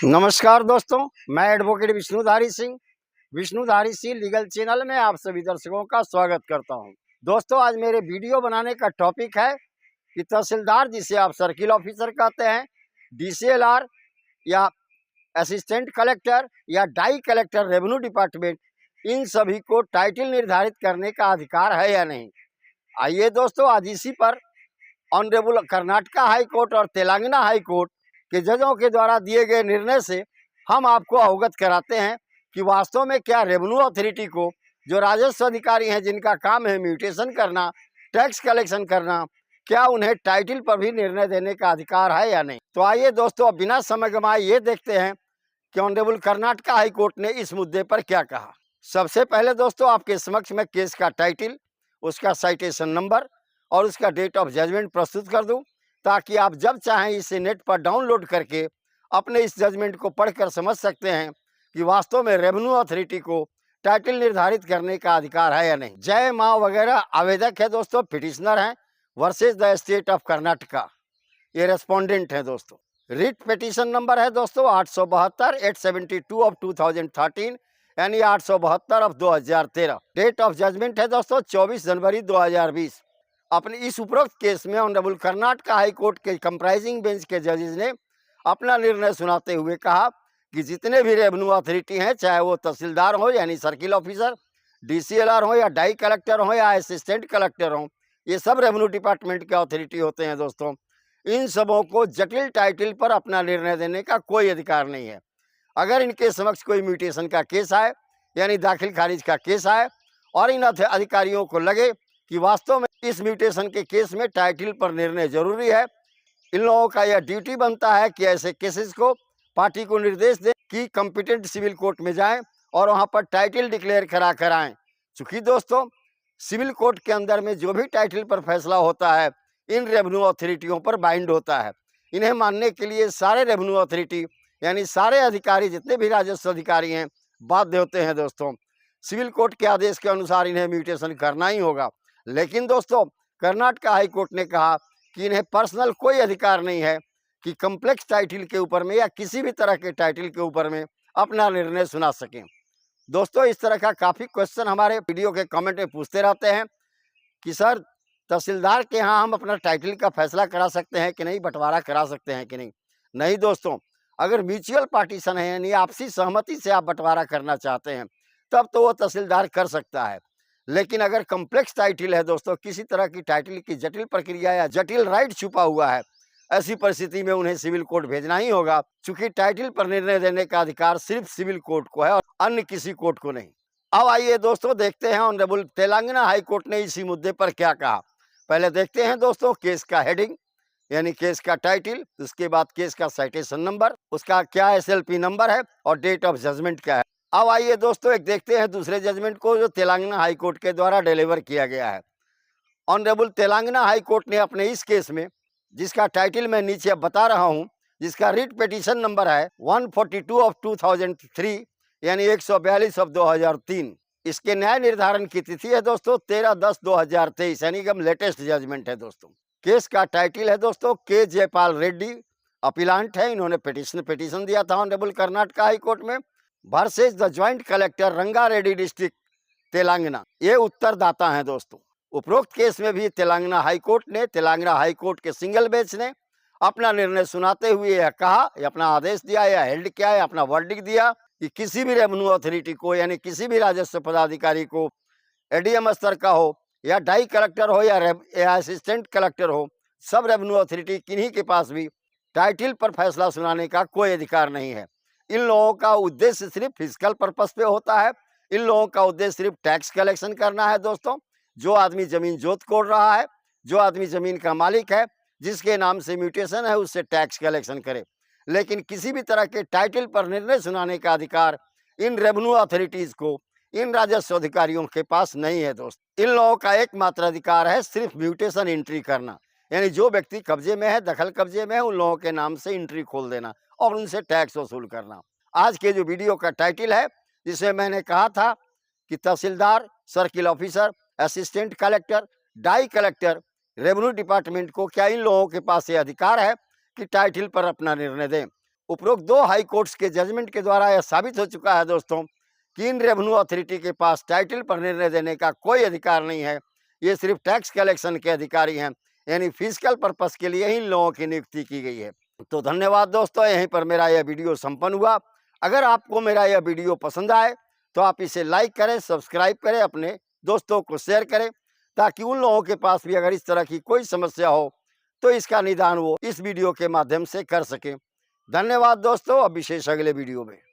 नमस्कार दोस्तों, मैं advocate Vishnudhari Singh legal channel में आप सभी दर्शकों का स्वागत करता हूं। दोस्तों, आज मेरे वीडियो बनाने का टॉपिक है कि तहसीलदार, जिसे आप सर्किल ऑफिसर कहते हैं, डीसीएलआर या असिस्टेंट कलेक्टर या डाई कलेक्टर रेवेन्यू डिपार्टमेंट, इन सभी को टाइटल निर्धारित करने का अधिकार है या नहीं। आइए दोस्तों, आज इसी पर ऑनरेबल कर्नाटका हाई कोर्ट और तेलंगाना हाई कोर्ट के जजों के द्वारा दिए गए निर्णय से हम आपको अवगत कराते हैं कि वास्तव में क्या रेवेन्यू अथॉरिटी को, जो राजस्व अधिकारी हैं, जिनका काम है म्यूटेशन करना, टैक्स कलेक्शन करना, क्या उन्हें टाइटल पर भी निर्णय देने का अधिकार है या नहीं। तो आइए दोस्तों, अब बिना समय गंवाए ये देखते हैं कि ऑनरेबल कर्नाटका हाई कोर्ट ने इस मुद्दे पर क्या कहा। सबसे पहले दोस्तों, आपके समक्ष में केस का टाइटल, उसका साइटेशन नंबर और उसका डेट ऑफ जजमेंट प्रस्तुत कर दूं, ताकि आप जब चाहें इसे नेट पर डाउनलोड करके अपने इस जजमेंट को पढ़कर समझ सकते हैं कि वास्तव में रेवेन्यू अथॉरिटी को टाइटल निर्धारित करने का अधिकार है या नहीं। जय माँ वगैरह आवेदक है दोस्तों, पिटिशनर हैं, versus the state of Karnataka, ये रेस्पोंडेंट है दोस्तों। रिट पिटिशन नंबर है दोस्तों 872/872 ऑफ 2013, यानी 872 ऑफ 2013। डेट ऑफ जजमेंट है दोस्तों 24 जनवरी 2020। अपने इस उपरोक्त केस में ऑनरेबल कर्नाटका हाई कोर्ट के कंप्राइजिंग बेंच के जजेस ने अपना निर्णय सुनाते हुए कहा कि जितने भी रेवेन्यू अथॉरिटी हैं, चाहे वो तहसीलदार हो यानी सर्किल ऑफिसर, डीसीएलआर हो या डाई कलेक्टर हो या असिस्टेंट कलेक्टर हो, ये सब रेवेन्यू डिपार्टमेंट के अथॉरिटी होते हैं दोस्तों। इन सबों को जटिल टाइटल पर अपना निर्णय देने का कोई अधिकार नहीं है। अगर इनके समक्ष कोई म्यूटेशन का केस आए, यानी दाखिल खारिज का केस आए, और इन अधिकारियों को लगे कि वास्तव में इस म्यूटेशन के केस में टाइटल पर निर्णय जरूरी है, इन लोगों का यह ड्यूटी बनता है कि ऐसे केसेस को पार्टी को निर्देश दें कि कॉम्पिटेंट सिविल कोर्ट में जाएं और वहां पर टाइटल डिक्लेयर करा कर आएं। चूंकि दोस्तों, सिविल कोर्ट के अंदर में जो भी टाइटल पर फैसला होता है, इन रेवेन्यू अथॉरिटियों पर बाइंड होता है। इन्हें मानने के लिए सारे रेवेन्यू अथॉरिटी यानी सारे अधिकारी, जितने भी राजस्व अधिकारी हैं, बाध्य होते हैं दोस्तों। सिविल कोर्ट के आदेश के अनुसार इन्हें म्यूटेशन करना ही होगा। लेकिन दोस्तों, कर्नाटका हाई कोर्ट ने कहा कि इन्हें पर्सनल कोई अधिकार नहीं है कि कॉम्प्लेक्स टाइटल के ऊपर में या किसी भी तरह के टाइटल के ऊपर में अपना निर्णय सुना सकें। दोस्तों, इस तरह का काफ़ी क्वेश्चन हमारे वीडियो के कमेंट में पूछते रहते हैं कि सर, तहसीलदार के यहाँ हम अपना टाइटल का फैसला करा सकते हैं कि नहीं, बंटवारा करा सकते हैं कि नहीं। नहीं दोस्तों, अगर म्यूचुअल पार्टीशन है यानी आपसी सहमति से आप बंटवारा करना चाहते हैं, तब तो वो तहसीलदार कर सकता है। लेकिन अगर कॉम्प्लेक्स टाइटल है दोस्तों, किसी तरह की टाइटल की जटिल प्रक्रिया या जटिल राइट छुपा हुआ है, ऐसी परिस्थिति में उन्हें सिविल कोर्ट भेजना ही होगा, क्योंकि टाइटल पर निर्णय देने का अधिकार सिर्फ सिविल कोर्ट को है और अन्य किसी कोर्ट को नहीं। अब आइए दोस्तों, देखते हैं ऑनरेबल तेलंगाना हाई कोर्ट ने इसी मुद्दे पर क्या कहा। पहले देखते हैं दोस्तों केस का हेडिंग, यानी केस का टाइटल, उसके बाद केस का साइटेशन नंबर, उसका क्या एसएलपी नंबर है और डेट ऑफ जजमेंट क्या है। अब आइए दोस्तों, एक देखते हैं दूसरे जजमेंट को जो तेलंगाना हाई कोर्ट के द्वारा डिलीवर किया गया है। ऑनरेबल तेलंगाना हाई कोर्ट ने अपने इस केस में, जिसका टाइटल मैं नीचे अब बता रहा हूं, जिसका रिट पिटीशन नंबर है 142 ऑफ 2003, यानी 142 ऑफ 2003। इसके न्याय निर्धारण की तिथि है दोस्तों 13/10/2023, यानी एकदम लेटेस्ट जजमेंट है दोस्तों। केस का टाइटल है दोस्तों के जयपाल रेड्डी, अपीलांट है, इन्होंने पिटीशन दिया था ऑनरेबल कर्नाटका हाई कोर्ट में, versus the joint collector Rangareddy district Telangana, ये उत्तरदाता हैं दोस्तों। उपरोक्त केस में भी तेलंगाना हाई कोर्ट के सिंगल बेंच ने अपना निर्णय सुनाते हुए यह कहा, यह अपना आदेश दिया या हेल्ड किया है, अपना वर्डिक्ट दिया कि किसी भी रेवेन्यू अथॉरिटी को, यानी किसी भी राजस्व पदाधिकारी को, एडीएम स्तर का हो या डाई कलेक्टर हो या असिस्टेंट कलेक्टर हो, सब रेवेन्यू अथॉरिटी किन्हीं के पास भी टाइटल पर फैसला सुनाने का कोई अधिकार नहीं है। इन लोगों का उद्देश्य सिर्फ फिजिकल पर्पस पे होता है। इन लोगों का उद्देश्य सिर्फ टैक्स कलेक्शन करना है दोस्तों। जो आदमी जमीन जोत कोड़ रहा है, जो आदमी जमीन का मालिक है, जिसके नाम से म्यूटेशन है, उससे टैक्स कलेक्शन करे। लेकिन किसी भी तरह के टाइटल पर निर्णय सुनाने का अधिकार इन रेवेन्यू अथॉरिटीज को, इन राजस्व अधिकारियों के पास नहीं है दोस्त। इन लोगों का एकमात्र अधिकार है सिर्फ म्यूटेशन एंट्री करना, यानी जो व्यक्ति कब्जे में है, दखल कब्जे में है, उन लोगों के नाम से एंट्री खोल देना और उनसे टैक्स वसूल करना। आज के जो वीडियो का टाइटल है, जिसमें मैंने कहा था कि tehsildar, circle officer, assistant collector, डाई कलेक्टर, रेवेन्यू डिपार्टमेंट को क्या इन लोगों के पास ये अधिकार है कि टाइटल पर अपना निर्णय दें। उपरोक्त 2 हाई कोर्ट्स के जजमेंट के द्वारा यह साबित हो चुका है दोस्तों कि इन रेवेन्यू अथॉरिटी के पास टाइटल पर निर्णय देने का कोई अधिकार नहीं है। ये सिर्फ टैक्स कलेक्शन के अधिकारी हैं, यानी फिजिकल पर्पस के लिए ही इन लोगों की नियुक्ति की गई है। तो धन्यवाद दोस्तों, यहीं पर मेरा यह वीडियो संपन्न हुआ। अगर आपको मेरा यह वीडियो पसंद आए तो आप इसे लाइक करें, सब्सक्राइब करें, अपने दोस्तों को शेयर करें, ताकि उन लोगों के पास भी अगर इस तरह की कोई समस्या हो तो इसका निदान वो इस वीडियो के माध्यम से कर सकें। धन्यवाद दोस्तों, अब विशेष अगले वीडियो में।